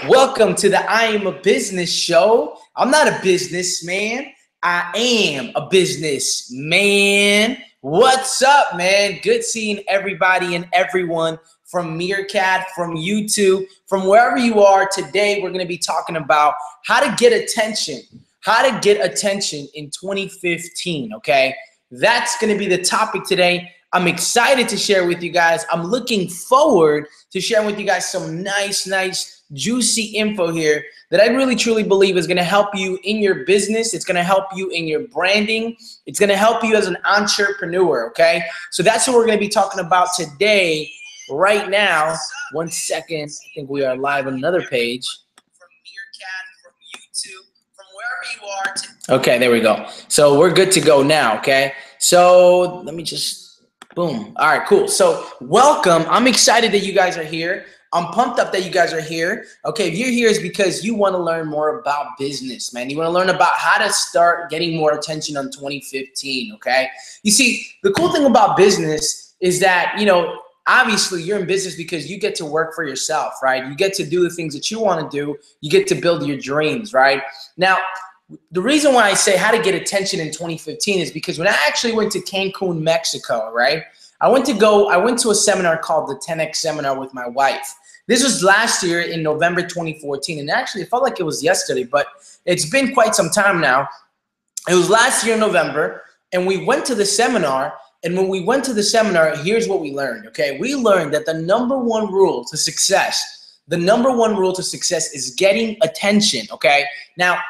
Welcome to the I Am a Business show. I'm not a businessman. I am a businessman. What's up, man? Good seeing everybody and everyone from Meerkat, from YouTube, from wherever you are. Today, we're going to be talking about how to get attention. How to get attention in 2015, okay? That's going to be the topic today. I'm excited to share with you guys. I'm looking forward to sharing with you guys some nice, juicy info here that I really truly believe is going to help you in your business. It's going to help you in your branding. It's going to help you as an entrepreneur, okay? So that's what we're going to be talking about today, right now. 1 second. I think we are live on another page. From Meerkat, from YouTube, from wherever you are. Okay, there we go. So we're good to go now, okay? So let me just... boom. All right, cool. So welcome. I'm excited that you guys are here. I'm pumped up that you guys are here. Okay, if you're here, it's because you want to learn more about business, man. You want to learn about how to start getting more attention on 2015, okay? You see, the cool thing about business is that, you know, obviously you're in business because you get to work for yourself, right? You get to do the things that you want to do. You get to build your dreams, right? Now, the reason why I say how to get attention in 2015 is because when I actually went to Cancun, Mexico, right? I went to a seminar called the 10X seminar with my wife. This was last year in November 2014, and actually it felt like it was yesterday, but it's been quite some time now. It was last year in November, and we went to the seminar, and when we went to the seminar, here's what we learned, okay? We learned that the number one rule to success is getting attention, okay? Now,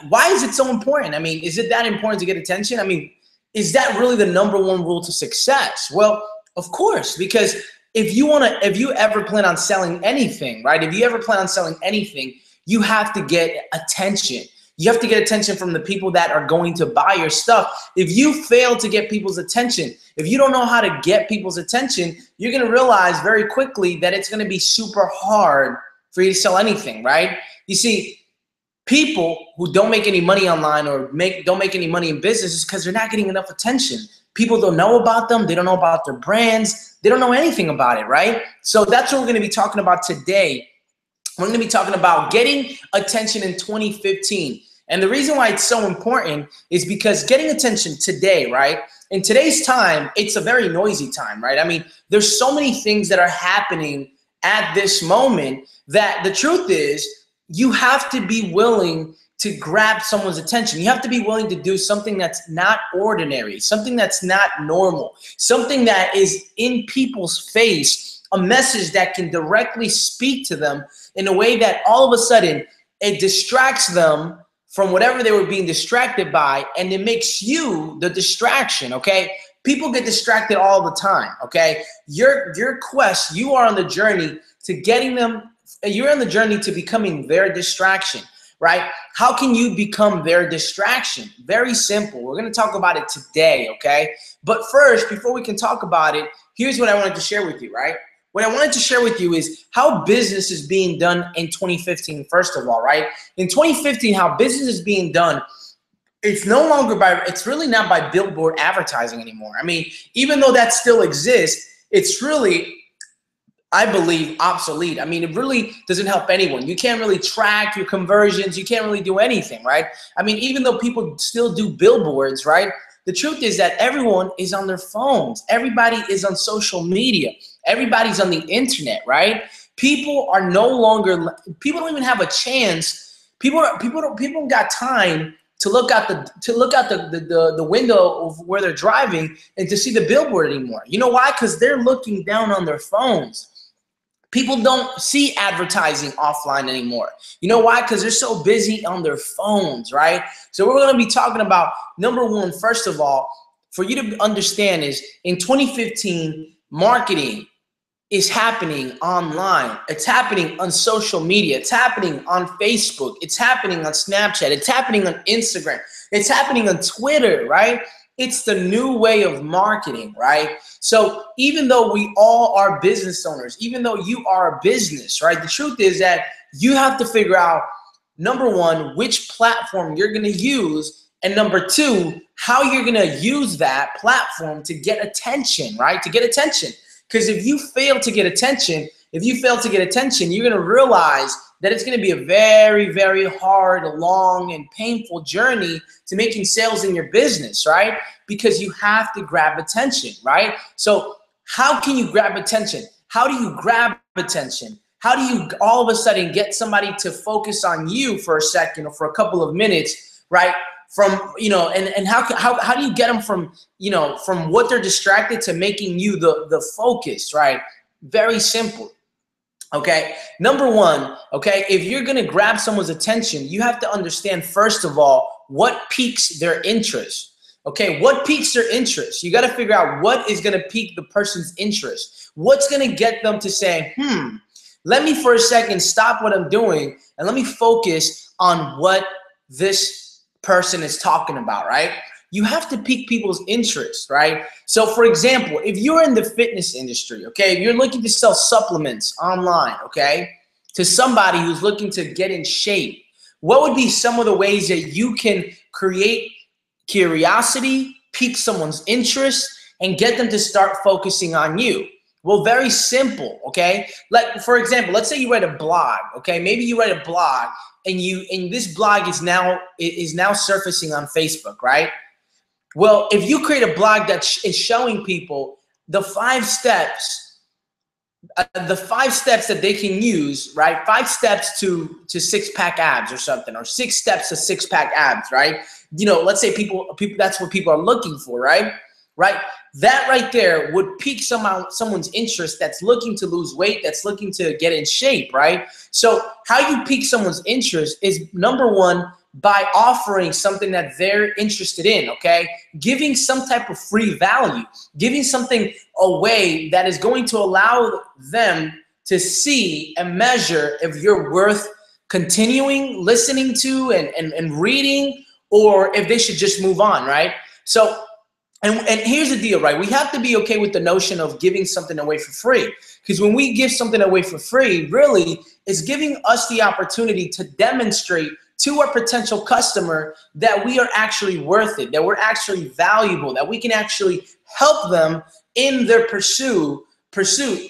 why is it so important? I mean, is it that important to get attention? I mean, is that really the number one rule to success? Well, of course, because if you ever plan on selling anything, right? If you ever plan on selling anything, you have to get attention. You have to get attention from the people that are going to buy your stuff. If you fail to get people's attention, if you don't know how to get people's attention, you're going to realize very quickly that it's going to be super hard for you to sell anything, right? You see, people who don't make any money online or don't make any money in business is because they're not getting enough attention. People don't know about them. They don't know about their brands. They don't know anything about it, right? So that's what we're going to be talking about today. We're going to be talking about getting attention in 2015. And the reason why it's so important is because getting attention today, right? In today's time, it's a very noisy time, right? I mean, there's so many things that are happening at this moment that the truth is, you have to be willing to grab someone's attention. You have to be willing to do something that's not ordinary, something that's not normal, something that is in people's face, a message that can directly speak to them in a way that all of a sudden it distracts them from whatever they were being distracted by, and it makes you the distraction, okay? People get distracted all the time, okay? Your quest, you are on the journey to getting them. You're on the journey to becoming their distraction, right? How can you become their distraction? Very simple. We're going to talk about it today, okay? But first, before we can talk about it, here's what I wanted to share with you, right? What I wanted to share with you is how business is being done in 2015, first of all, right? In 2015, how business is being done, it's really not by billboard advertising anymore. I mean, even though that still exists, it's really, I believe, obsolete. I mean, it really doesn't help anyone. You can't really track your conversions. You can't really do anything, right? I mean, even though people still do billboards, right? The truth is that everyone is on their phones. Everybody is on social media. Everybody's on the internet, right? People don't even have a chance. People don't got time to look out the window of where they're driving and to see the billboard anymore. You know why? Because they're looking down on their phones. People don't see advertising offline anymore. You know why? Because they're so busy on their phones, right? So we're going to be talking about, number one, first of all, for you to understand is in 2015, marketing is happening online. It's happening on social media. It's happening on Facebook. It's happening on Snapchat. It's happening on Instagram. It's happening on Twitter, right? It's the new way of marketing, right? So even though we all are business owners, even though you are a business, right? The truth is that you have to figure out, number one, which platform you're going to use, and number two, how you're going to use that platform to get attention, right? To get attention. Because if you fail to get attention, if you fail to get attention, you're going to realize that it's going to be a very, very hard, long, and painful journey to making sales in your business, right? Because you have to grab attention, right? So how can you grab attention? How do you grab attention? How do you all of a sudden get somebody to focus on you for a second or for a couple of minutes, right? From, you know, and how do you get them from, you know, from what they're distracted to making you the focus, right? Very simple. Okay, number one, okay, if you're gonna grab someone's attention, you have to understand, first of all, what piques their interest. Okay, what piques their interest? You gotta figure out what is gonna pique the person's interest. What's gonna get them to say, let me for a second stop what I'm doing and let me focus on what this person is talking about, right? You have to pique people's interest, right? So for example, if you're in the fitness industry, okay, if you're looking to sell supplements online, okay, to somebody who's looking to get in shape, what would be some of the ways that you can create curiosity, pique someone's interest, and get them to start focusing on you? Well, very simple, okay? Like, for example, let's say you write a blog, okay? Maybe you write a blog and this blog is now surfacing on Facebook, right? Well, if you create a blog that is showing people the 5 steps, that they can use, right? 5 steps to 6-pack abs or something, or 6 steps to 6-pack abs, right? You know, let's say people that's what people are looking for, right? Right? That right there would pique someone's interest that's looking to lose weight, that's looking to get in shape, right? So how you pique someone's interest is, number one, by offering something that they're interested in, okay? Giving some type of free value, giving something away that is going to allow them to see and measure if you're worth continuing listening to and reading, or if they should just move on, right? So, and here's the deal, right? We have to be okay with the notion of giving something away for free, because when we give something away for free, really, it's giving us the opportunity to demonstrate to our potential customer that we are actually worth it, that we're actually valuable, that we can actually help them in their pursuit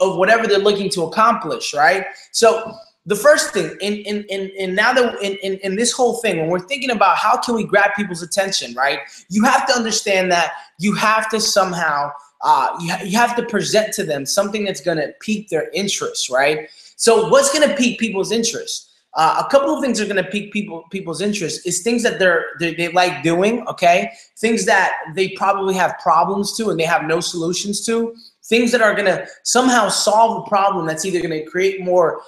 of whatever they're looking to accomplish, right? So the first thing, in this whole thing, when we're thinking about how can we grab people's attention, right? You have to understand that you have to somehow, you have to present to them something that's gonna pique their interest, right? So what's gonna pique people's interest? A couple of things are going to pique people's interest is things that they like doing, okay? Things that they probably have problems to and they have no solutions to. Things that are going to somehow solve a problem that's either going to create more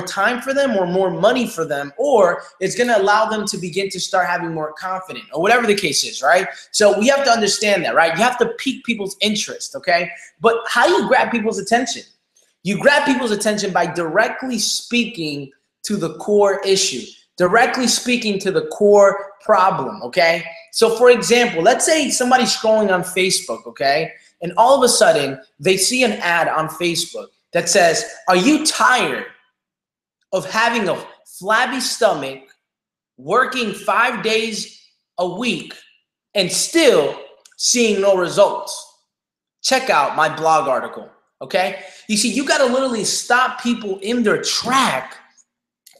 time for them or more money for them, or it's going to allow them to begin to start having more confidence, or whatever the case is, right? So we have to understand that, right? You have to pique people's interest, okay? But how do you grab people's attention? You grab people's attention by directly speaking to the core issue, directly speaking to the core problem, okay? So for example, let's say somebody's scrolling on Facebook, okay? And all of a sudden, they see an ad on Facebook that says, are you tired of having a flabby stomach, working 5 days a week, and still seeing no results? Check out my blog article, okay? You see, you gotta literally stop people in their track,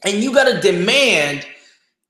and you got to demand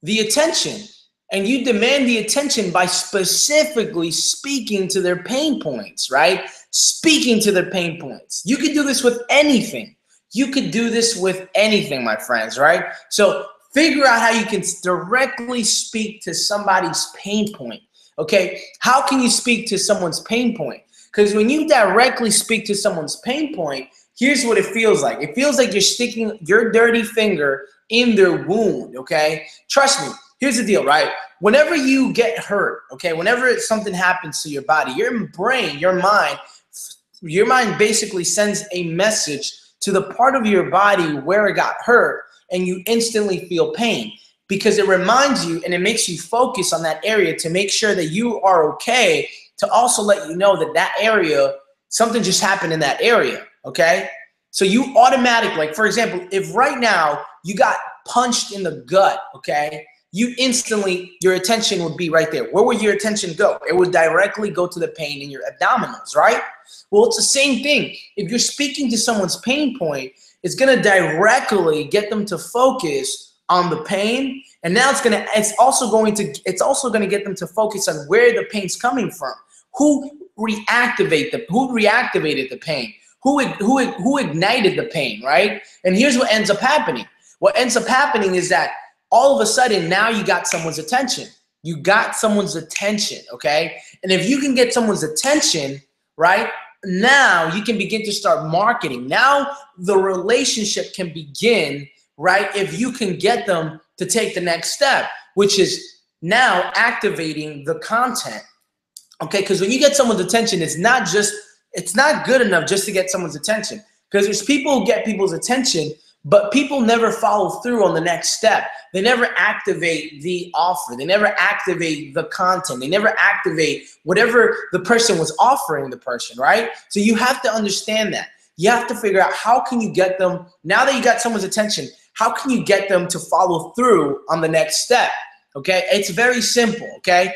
the attention. And you demand the attention by specifically speaking to their pain points, right? Speaking to their pain points. You could do this with anything. You could do this with anything, my friends, right? So figure out how you can directly speak to somebody's pain point, okay? How can you speak to someone's pain point? Because when you directly speak to someone's pain point, here's what it feels like. It feels like you're sticking your dirty finger in their wound, okay? Trust me, here's the deal, right? Whenever you get hurt, okay, whenever something happens to your body, your brain, your mind basically sends a message to the part of your body where it got hurt, and you instantly feel pain, because it reminds you and it makes you focus on that area to make sure that you are okay, to also let you know that that area, something just happened in that area, okay? So you automatically, like for example, if right now you got punched in the gut, okay? you instantly, your attention would be right there. Where would your attention go? It would directly go to the pain in your abdominals, right? Well, it's the same thing. If you're speaking to someone's pain point, it's gonna directly get them to focus on the pain, and now it's also going to get them to focus on where the pain's coming from. Who reactivated the pain? Who ignited the pain, right? And here's what ends up happening. What ends up happening is that all of a sudden now you got someone's attention. You got someone's attention, okay? And if you can get someone's attention, right, now you can begin to start marketing. Now the relationship can begin, right, if you can get them to take the next step, which is now activating the content, okay? Because when you get someone's attention, it's not good enough just to get someone's attention, because there's people who get people's attention, but people never follow through on the next step. They never activate the offer. They never activate the content. They never activate whatever the person was offering the person, right? So you have to understand that. You have to figure out how can you get them, now that you got someone's attention, how can you get them to follow through on the next step, okay? It's very simple, okay?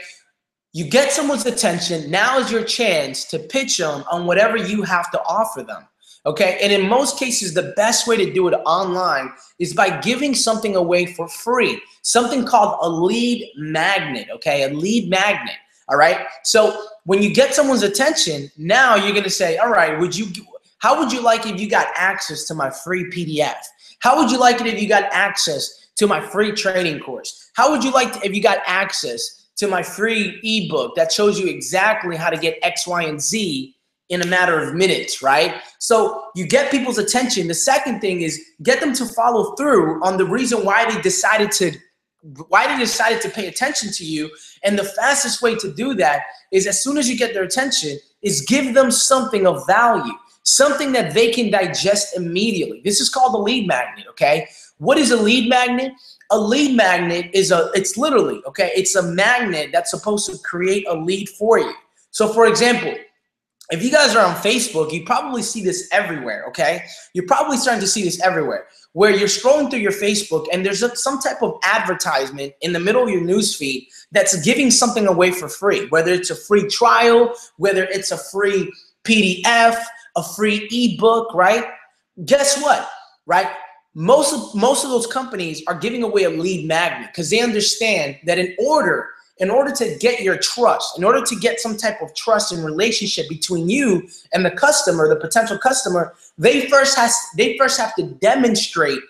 You get someone's attention, now is your chance to pitch them on whatever you have to offer them. Okay, and in most cases, the best way to do it online is by giving something away for free, something called a lead magnet, okay, a lead magnet, all right? So when you get someone's attention, now you're gonna say, all right, how would you like it if you got access to my free PDF? How would you like it if you got access to my free training course? How would you like if you got access to my free ebook that shows you exactly how to get X, Y, and Z in a matter of minutes, right? So you get people's attention. The second thing is get them to follow through on the reason why they decided to pay attention to you. And the fastest way to do that is, as soon as you get their attention, is give them something of value, something that they can digest immediately. This is called a lead magnet, okay? What is a lead magnet? A lead magnet is it's literally, okay, it's a magnet that's supposed to create a lead for you. So for example, if you guys are on Facebook, you probably see this everywhere, okay? You're probably starting to see this everywhere, where you're scrolling through your Facebook and there's some type of advertisement in the middle of your newsfeed that's giving something away for free, whether it's a free trial, whether it's a free PDF, a free ebook, right? Guess what, right? Most of those companies are giving away a lead magnet because they understand that in order to get your trust, in order to get some type of trust and relationship between you and the customer, the potential customer, they first have to demonstrate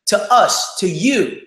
to us, to you,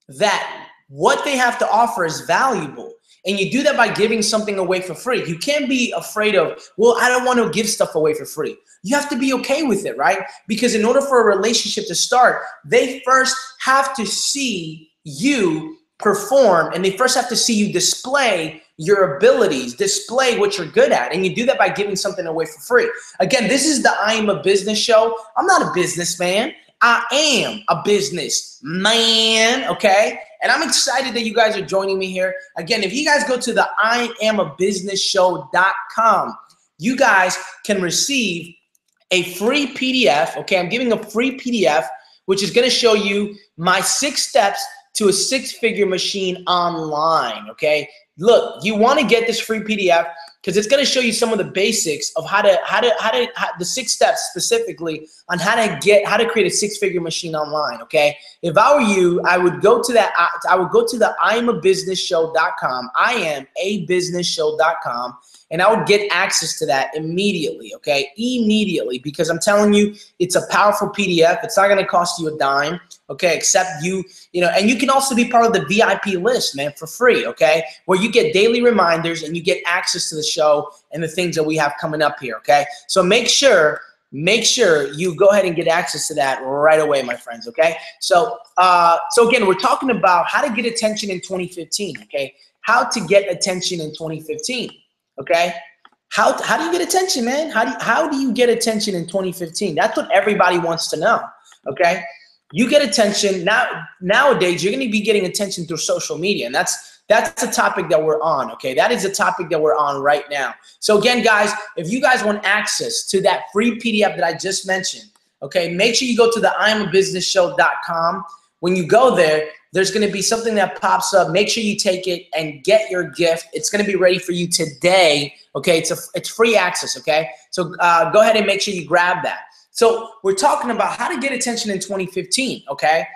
that what they have to offer is valuable. And you do that by giving something away for free. You can't be afraid of, well, I don't want to give stuff away for free. You have to be okay with it, right? Because in order for a relationship to start, they first have to see you perform, and they first have to see you display your abilities, display what you're good at, and you do that by giving something away for free. Again, this is the I Am a Business show. I'm not a businessman. I am a business man, okay? And I'm excited that you guys are joining me here. Again, if you guys go to the IamAbusinessShow.com, you guys can receive a free PDF, okay? I'm giving a free PDF, which is gonna show you my 6 steps to a 6-figure machine online, okay? Look, you wanna get this free PDF because it's gonna show you some of the basics of how the 6 steps specifically on how to create a 6-figure machine online, okay? If I were you, I would go to the IamAbusinessShow.com, IamAbusinessShow.com, and I would get access to that immediately, okay? Immediately, because I'm telling you, it's a powerful PDF. It's not gonna cost you a dime, okay? Except you know, and you can also be part of the VIP list, man, for free, okay? Where you get daily reminders and you get access to the show and the things that we have coming up here, okay? So make sure you go ahead and get access to that right away, my friends, okay? So again, we're talking about how to get attention in 2015, okay? How to get attention in 2015. Okay, how do you get attention, man? How do you get attention in 2015? That's what everybody wants to know. Okay, you get attention nowadays. You're going to be getting attention through social media, and that's the topic that we're on. Okay, that is the topic that we're on right now. So again, guys, if you guys want access to that free PDF that I just mentioned, okay, make sure you go to the IamAbusinessShow.com. When you go there, there's going to be something that pops up. Make sure you take it and get your gift. It's going to be ready for you today. Okay, it's free access. Okay, so go ahead and make sure you grab that. So we're talking about how to get attention in 2015. Okay,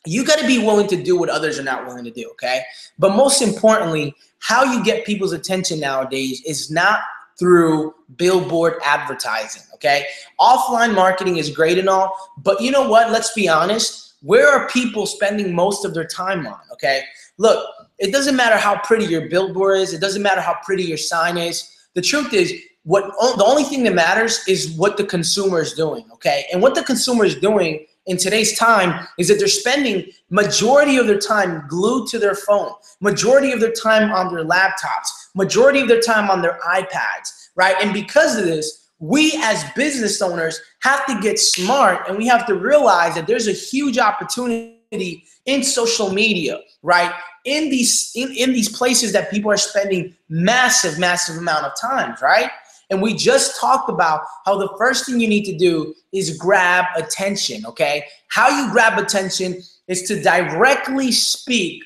you got to be willing to do what others are not willing to do. Okay, but most importantly, how you get people's attention nowadays is not through billboard advertising. Okay, offline marketing is great and all, but you know what? Let's be honest. Where are people spending most of their time on? Okay, look, it doesn't matter how pretty your billboard is. It doesn't matter how pretty your sign is. The truth is, the only thing that matters is what the consumer is doing. Okay, and what the consumer is doing in today's time is that they're spending majority of their time glued to their phone, majority of their time on their laptops, majority of their time on their iPads, right? And because of this, we as business owners have to get smart, and we have to realize that there's a huge opportunity in social media, right? In these places that people are spending massive amount of time, right? And we just talked about how the first thing you need to do is grab attention, okay? How you grab attention is to directly speak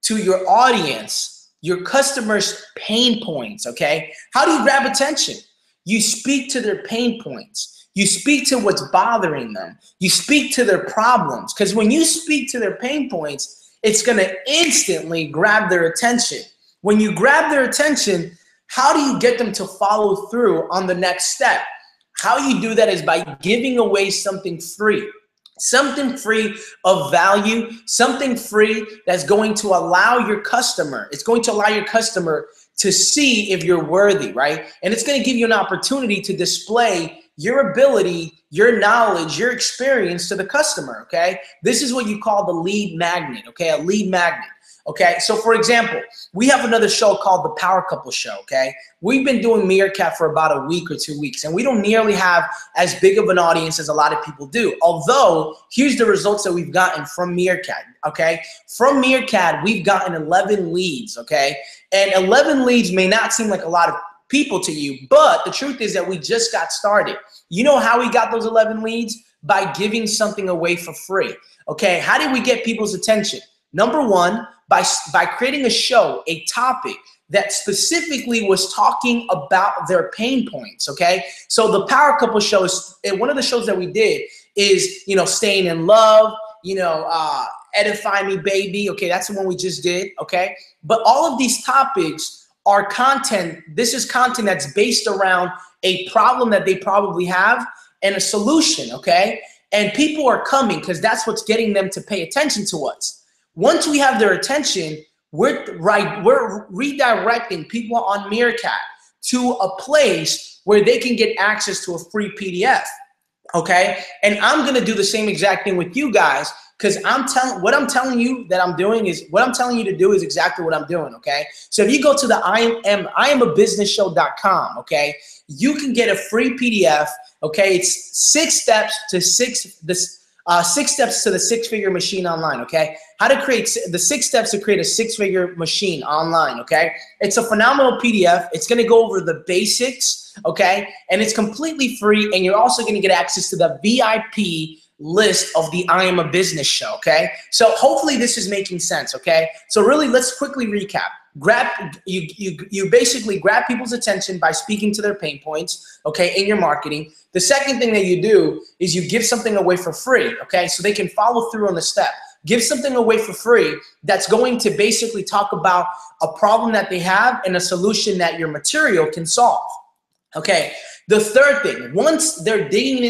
to your audience, your customers' pain points, okay? How do you grab attention? You speak to their pain points. You speak to what's bothering them. You speak to their problems. Because when you speak to their pain points, it's going to instantly grab their attention. When you grab their attention, how do you get them to follow through on the next step? How you do that is by giving away something free. Something free of value, something free that's going to allow your customer, to see if you're worthy, right? And it's going to give you an opportunity to display your ability, your knowledge, your experience to the customer, okay? This is what you call the lead magnet, okay? A lead magnet, okay? So for example, we have another show called the Power Couple Show, okay? We've been doing Meerkat for about a week or 2 weeks, and we don't nearly have as big of an audience as a lot of people do. Although, here's the results that we've gotten from Meerkat, okay? From Meerkat, we've gotten 11 leads, okay? And 11 leads may not seem like a lot of people to you, but the truth is that we just got started. You know how we got those 11 leads? By giving something away for free, okay? How did we get people's attention? Number one, by creating a show, a topic that specifically was talking about their pain points, okay? So the Power Couple Show is one of the shows that we did is, you know, staying in love, you know, edify me, baby. Okay, that's the one we just did, okay? But all of these topics are content. This is content that's based around a problem that they probably have and a solution, okay? And people are coming because that's what's getting them to pay attention to us. Once we have their attention, we're redirecting people on Meerkat to a place where they can get access to a free PDF, okay? And I'm gonna do the same exact thing with you guys, because what I'm telling you to do is exactly what I'm doing, okay? So if you go to the IamABusinessShow.com, okay, you can get a free PDF, okay? It's 6 steps to the six-figure machine online, okay? How to create the 6 steps to create a 6-figure machine online, okay? It's a phenomenal PDF. It's gonna go over the basics, okay? And it's completely free, and you're also gonna get access to the VIP list of the I Am a Business Show, okay? So hopefully this is making sense, okay? So really, let's quickly recap. You basically grab people's attention by speaking to their pain points, okay, in your marketing. The second thing that you do is you give something away for free, okay, so they can follow through on the step. Give something away for free that's going to basically talk about a problem that they have and a solution that your material can solve, okay? The third thing, once they're digging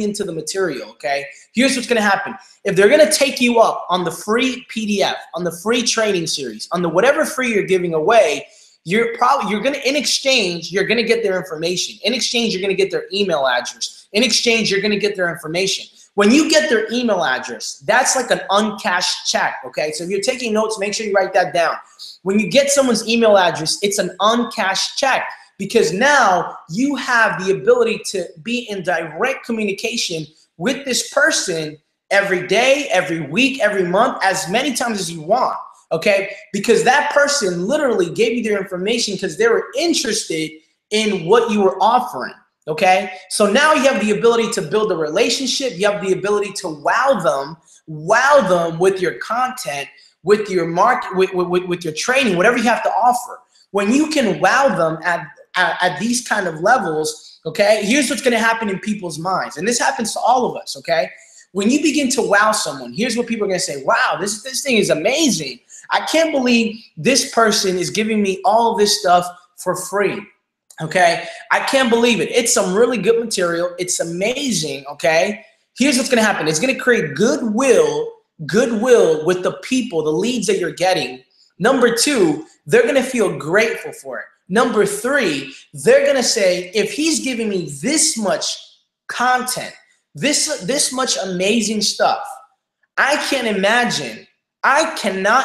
into the material, okay, here's what's gonna happen. If they're gonna take you up on the free PDF, on the free training series, on the whatever free you're giving away, in exchange, you're gonna get their information. In exchange, you're gonna get their email address. In exchange, you're gonna get their information. When you get their email address, that's like an uncashed check, okay? So if you're taking notes, make sure you write that down. When you get someone's email address, it's an uncashed check, because now you have the ability to be in direct communication with this person every day, every week, every month, as many times as you want, okay? Because that person literally gave you their information because they were interested in what you were offering, Okay, so now you have the ability to build a relationship. You have the ability to wow them with your content, with your with your training, whatever you have to offer. When you can wow them at these kind of levels, okay, here's what's going to happen in people's minds, and this happens to all of us. Okay, when you begin to wow someone, here's what people are going to say: wow, this thing is amazing. I can't believe this person is giving me all of this stuff for free. Okay, I can't believe it. It's some really good material. It's amazing. Okay, here's what's going to happen. It's going to create goodwill with the people, the leads that you're getting. Number two, they're going to feel grateful for it. Number three, they're going to say, if he's giving me this much content, this much amazing stuff, I cannot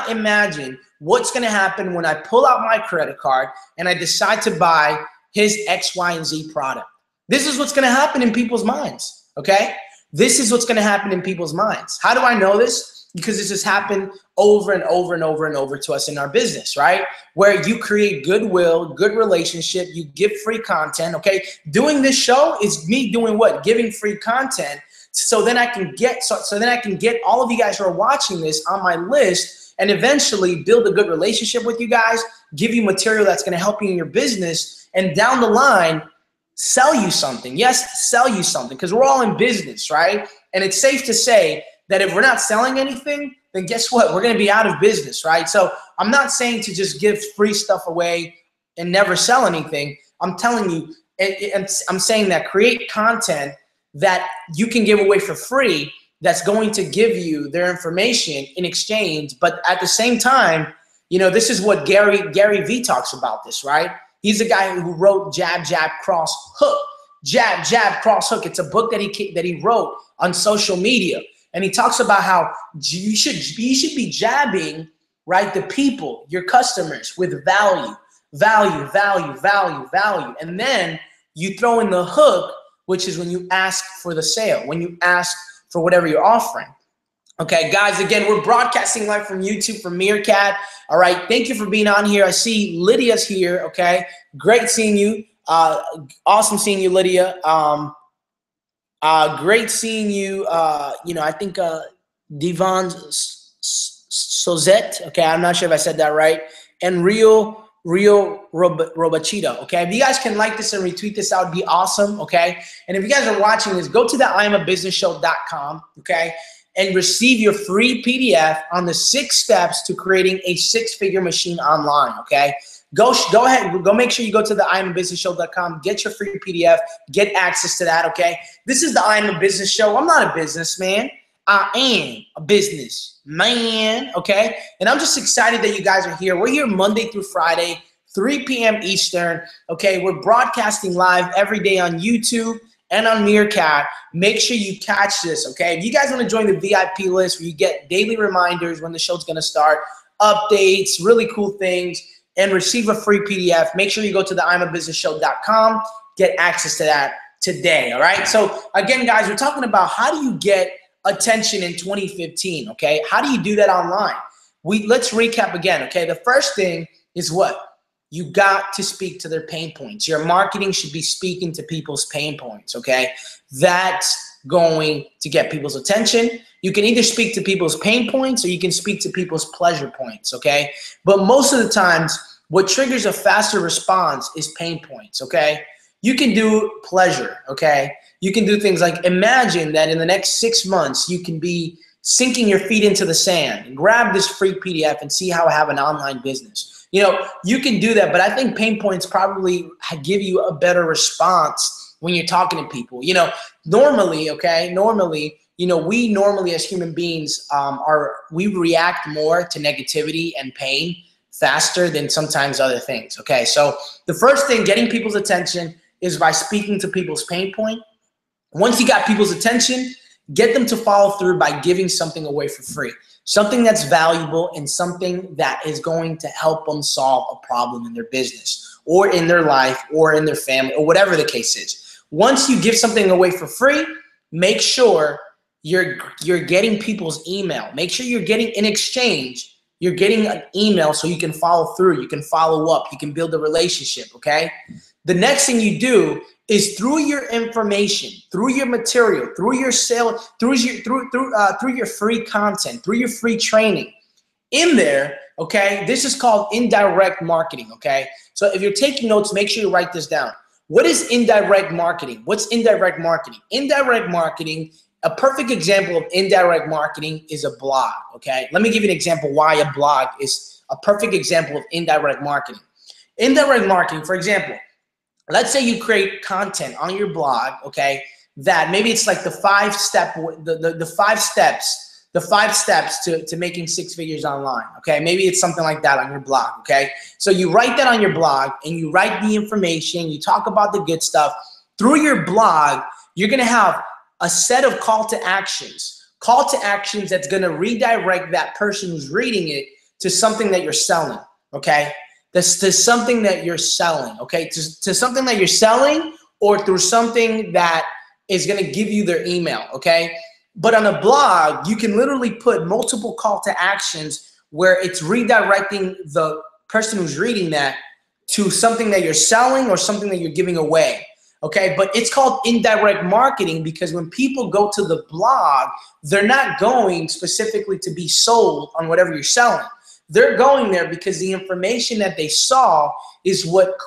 imagine what's going to happen when I pull out my credit card and I decide to buy his X, Y, and Z product. This is what's going to happen in people's minds, okay? This is what's going to happen in people's minds. How do I know this? Because this has happened over and over and over and over to us in our business, right? Where you create goodwill, good relationship, you give free content, okay? Doing this show is me doing what? Giving free content. So then I can get all of you guys who are watching this on my list and eventually build a good relationship with you guys, give you material that's going to help you in your business, and down the line, sell you something. Yes, sell you something, because we're all in business, right? And it's safe to say that if we're not selling anything, then guess what? We're going to be out of business, right? So I'm not saying to just give free stuff away and never sell anything. I'm telling you, I'm saying that create content that you can give away for free that's going to give you their information in exchange. But at the same time, you know, this is what Gary Vee talks about this, right? He's a guy who wrote Jab, Jab, Cross, Hook. Jab, Jab, Cross, Hook. It's a book that he wrote on social media. And he talks about how you should be jabbing, right, the people, your customers, with value. And then you throw in the hook, which is when you ask for the sale, when you ask for whatever you're offering. Okay, guys, again, we're broadcasting live from YouTube from Meerkat. All right, thank you for being on here. I see Lydia's here, okay? Great seeing you. Awesome seeing you, Lydia. Great seeing you. You know, I think Devon Sozette, okay? I'm not sure if I said that right. And Rio Robachito, okay? If you guys can like this and retweet this, that would be awesome, okay? And if you guys are watching this, go to the IamABusinessShow.com, okay? And receive your free PDF on the 6 steps to creating a 6-figure machine online, okay? Go ahead, go make sure you go to the IamABusinessShow.com, get your free PDF, get access to that, okay? This is the I Am a Business Show. I'm not a businessman. I am a business man, okay? And I'm just excited that you guys are here. We're here Monday through Friday, 3 p.m. Eastern, okay? We're broadcasting live every day on YouTube and on Meerkat. Make sure you catch this, okay? If you guys want to join the VIP list where you get daily reminders when the show's going to start, updates, really cool things, and receive a free PDF, make sure you go to the IamABusinessShow.com, get access to that today, all right? So again, guys, we're talking about how do you get attention in 2015, okay? How do you do that online? Let's recap again, okay? The first thing is what? You got to speak to their pain points. Your marketing should be speaking to people's pain points, okay? That's going to get people's attention. You can either speak to people's pain points or you can speak to people's pleasure points, okay? But most of the times, what triggers a faster response is pain points, okay? You can do pleasure, okay? You can do things like imagine that in the next 6 months, you can be sinking your feet into the sand. Grab this free PDF and see how I have an online business. You know, you can do that, but I think pain points probably give you a better response when you're talking to people. You know, normally, okay, you know, we normally as human beings we react more to negativity and pain faster than sometimes other things, okay? So the first thing, getting people's attention is by speaking to people's pain point. Once you got people's attention, get them to follow through by giving something away for free. Something that's valuable and something that is going to help them solve a problem in their business or in their life or in their family or whatever the case is. Once you give something away for free, make sure you're getting people's email. Make sure you're getting in exchange, you're getting an email so you can follow through, you can follow up, you can build a relationship, okay? The next thing you do is through your information, through your material, through your sale, through your free content, through your free training, in there, okay, this is called indirect marketing, okay? So if you're taking notes, make sure you write this down. What is indirect marketing? What's indirect marketing? Indirect marketing, a perfect example of indirect marketing is a blog, okay? Let me give you an example why a blog is a perfect example of indirect marketing. Indirect marketing, for example, let's say you create content on your blog, okay, that maybe it's like the five steps to making 6 figures online, okay? Maybe it's something like that on your blog, okay? So you write that on your blog and you write the information, you talk about the good stuff. Through your blog, you're gonna have a set of call to actions that's gonna redirect that person who's reading it to something that you're selling, okay? To something that you're selling, okay? To something that you're selling, or through something that is gonna give you their email, okay? But on a blog, you can literally put multiple call to actions where it's redirecting the person who's reading that to something that you're selling or something that you're giving away, okay? But it's called indirect marketing because when people go to the blog, they're not going specifically to be sold on whatever you're selling. They're going there because the information that they saw is what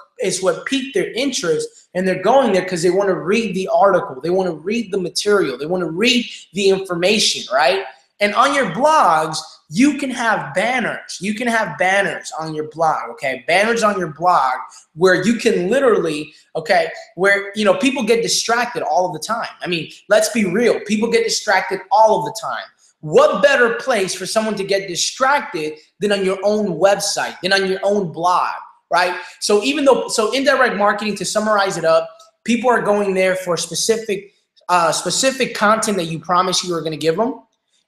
piqued their interest, and they're going there because they want to read the article, they want to read the material, they want to read the information, right? And on your blogs, you can have banners. You can have banners on your blog, okay? Banners on your blog where you can literally, okay, where, you know, people get distracted all of the time. I mean, let's be real. People get distracted all of the time. What better place for someone to get distracted than on your own website, than on your own blog, right? So indirect marketing, to summarize it up, people are going there for specific content that you promised you were going to give them.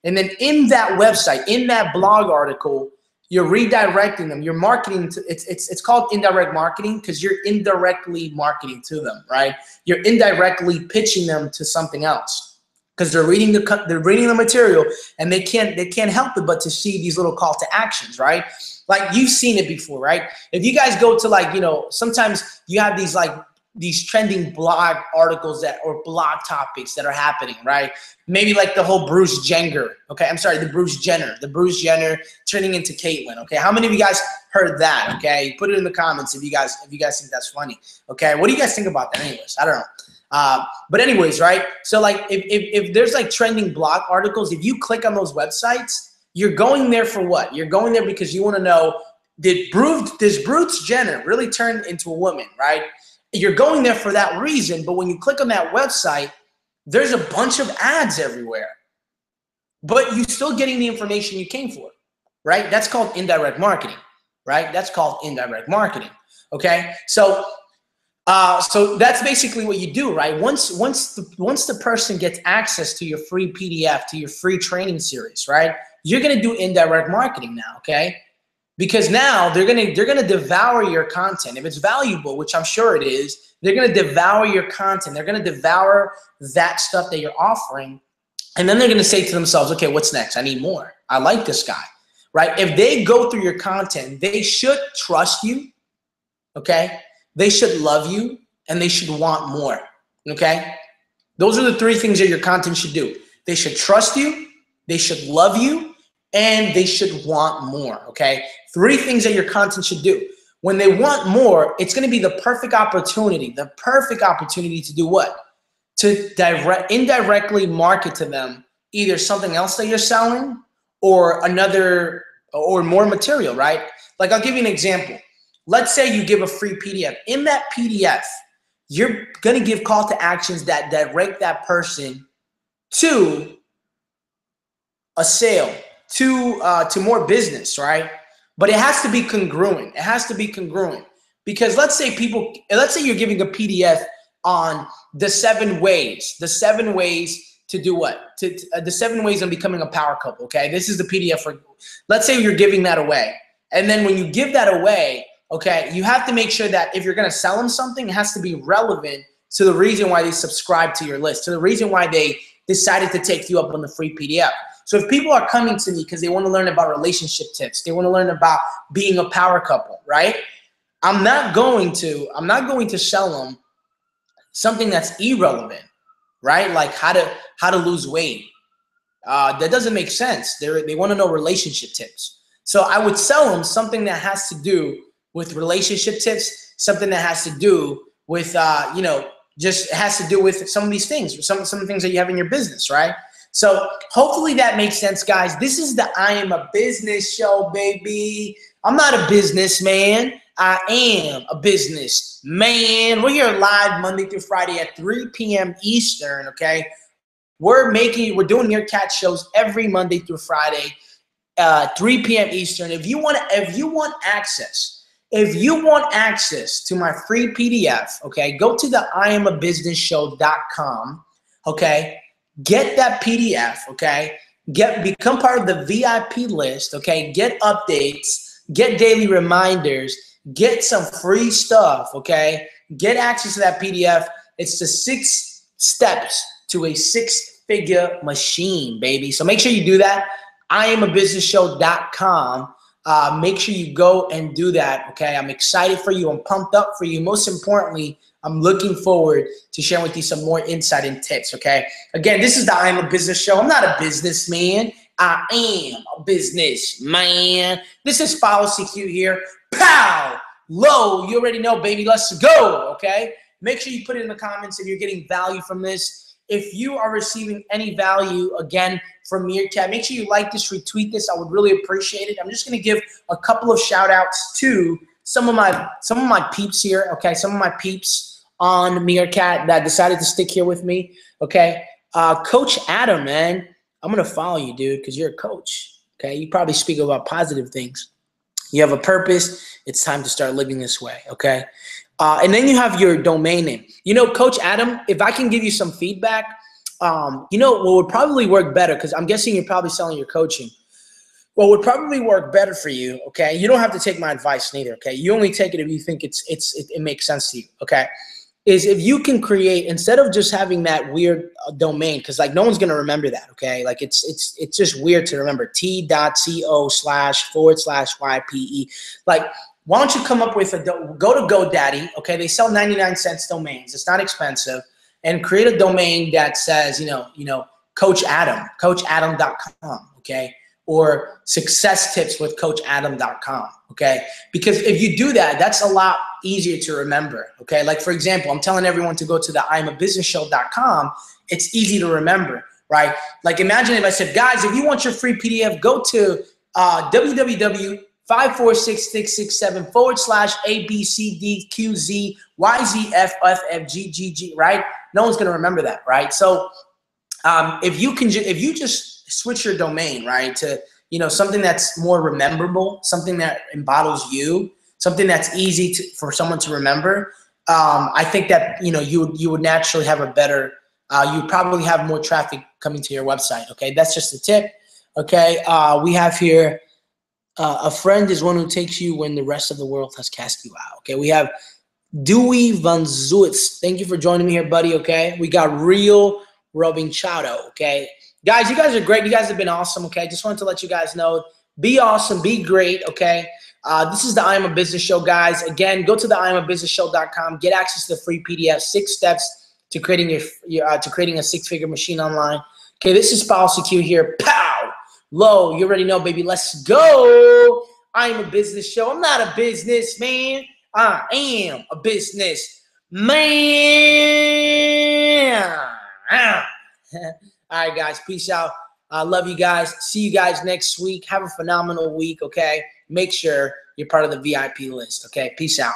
And then in that website, in that blog article, you're redirecting them. You're marketing to, it's called indirect marketing because you're indirectly marketing to them, right? You're indirectly pitching them to something else because they're reading the material and they can't help it but to see these little call to actions, right? Like you've seen it before, right? If you guys go to, like, you know, sometimes you have these trending blog articles or blog topics that are happening, right? Maybe like the whole Bruce Jenner, okay? I'm sorry, the Bruce Jenner turning into Caitlyn, okay? How many of you guys heard that, okay? Put it in the comments if you guys think that's funny, okay? What do you guys think about that anyways? I don't know. But anyways, right? So like if there's like trending blog articles, if you click on those websites, you're going there for what? You're going there because you want to know, does Bruce Jenner really turn into a woman, right? You're going there for that reason, but when you click on that website, there's a bunch of ads everywhere. But you're still getting the information you came for, right? That's called indirect marketing, right? That's called indirect marketing, okay? So that's basically what you do, right? Once the person gets access to your free PDF, to your free training series, right? You're gonna do indirect marketing now, okay? Because now they're gonna devour your content. If it's valuable, which I'm sure it is, they're gonna devour your content. They're gonna devour that stuff that you're offering, and then they're gonna say to themselves, okay, what's next? I need more. I like this guy, right? If they go through your content, they should trust you, okay? They should love you, and they should want more, okay? Those are the 3 things that your content should do. They should trust you, they should love you, and they should want more, okay? 3 things that your content should do. When they want more, it's gonna be the perfect opportunity to do what? To indirectly market to them either something else that you're selling or more material, right? Like I'll give you an example. Let's say you give a free PDF. In that PDF, you're gonna give call to actions that direct that person to a sale, to more business, right? But it has to be congruent. It has to be congruent because let's say you're giving a PDF on the 7 ways to do what? The 7 ways on becoming a power couple. Okay, this is the PDF for. Let's say you're giving that away, and then when you give that away, okay, you have to make sure that if you're gonna sell them something, it has to be relevant to the reason why they subscribe to your list, to the reason why they decided to take you up on the free PDF. So if people are coming to me because they want to learn about relationship tips, they want to learn about being a power couple, right? I'm not going to sell them something that's irrelevant, right? Like how to lose weight. That doesn't make sense. They want to know relationship tips. So I would sell them something that has to do with relationship tips, something that has to do with, just has to do with some of these things, some of the things that you have in your business, right? So hopefully that makes sense, guys. This is the I Am a Business show, baby. I'm not a businessman. I am a business man. We're here live Monday through Friday at 3 p.m. Eastern, okay? We're doing Meerkat shows every Monday through Friday, 3 p.m. Eastern. If you want access to my free PDF, okay, go to the IamABusinessShow.com, okay? Get that PDF, okay? Become part of the VIP list, okay? Get updates, get daily reminders, get some free stuff, okay? Get access to that PDF. It's the 6 steps to a 6-figure machine, baby. So make sure you do that. IamABusinessShow.com. Make sure you go and do that, okay? I'm excited for you. I'm pumped up for you. Most importantly, I'm looking forward to sharing with you some more insight and tips, okay? Again, this is the I Am a Business show. I'm not a businessman. I am a businessman. This is Follow CQ here. Pow! Low. You already know, baby. Let's go, okay? Make sure you put it in the comments if you're getting value from this. If you are receiving any value, again, from Meerkat, make sure you like this, retweet this. I would really appreciate it. I'm just going to give a couple of shout outs to some of my peeps here, okay? Some of my peeps on Meerkat that decided to stick here with me, okay? Coach Adam, man, I'm going to follow you, dude, because you're a coach, okay? You probably speak about positive things. You have a purpose. It's time to start living this way, okay? And then you have your domain name. You know, Coach Adam, if I can give you some feedback, you know, what would probably work better, because I'm guessing you're probably selling your coaching. What would probably work better for you, okay? You don't have to take my advice neither, okay? You only take it if you think it makes sense to you, okay? Is if you can create, instead of just having that weird domain, because like no one's gonna remember that, okay? Like it's just weird to remember t.co//YPE. Like, why don't you come up with go to GoDaddy, okay? They sell 99-cent domains. It's not expensive. And create a domain that says, you know, Coach Adam, CoachAdam.com, okay? Or Success Tips with CoachAdam.com, okay? Because if you do that, that's a lot easier to remember, okay? Like, for example, I'm telling everyone to go to the IamABusinessShow.com. It's easy to remember, right? Like, imagine if I said, guys, if you want your free PDF, go to www.5466674/ABCDQZYZFFFGGG, right? No one's gonna remember that, right? So if you just switch your domain, right, to, you know, something that's more rememberable, something that embodies you, something that's easy for someone to remember, I think that, you know, you would naturally have a better, you'd probably have more traffic coming to your website, okay? That's just a tip, okay? We have here, a friend is one who takes you when the rest of the world has cast you out, okay? We have Dewey Van Zuitz. Thank you for joining me here, buddy, okay? We got Real Rubbing Chowdo, okay? Guys, you guys are great. You guys have been awesome, okay? Just wanted to let you guys know, be awesome, be great, okay? This is the I Am a Business show, guys. Again, go to the IamABusinessShow.com. Get access to the free PDF, 6 steps to creating a 6-figure machine online. Okay, this is Follow CQ here. Pow! Low, you already know, baby. Let's go. I Am a Business show. I'm not a businessman. I am a business man. All right, guys. Peace out. I love you guys. See you guys next week. Have a phenomenal week, okay? Make sure you're part of the VIP list, okay? Peace out.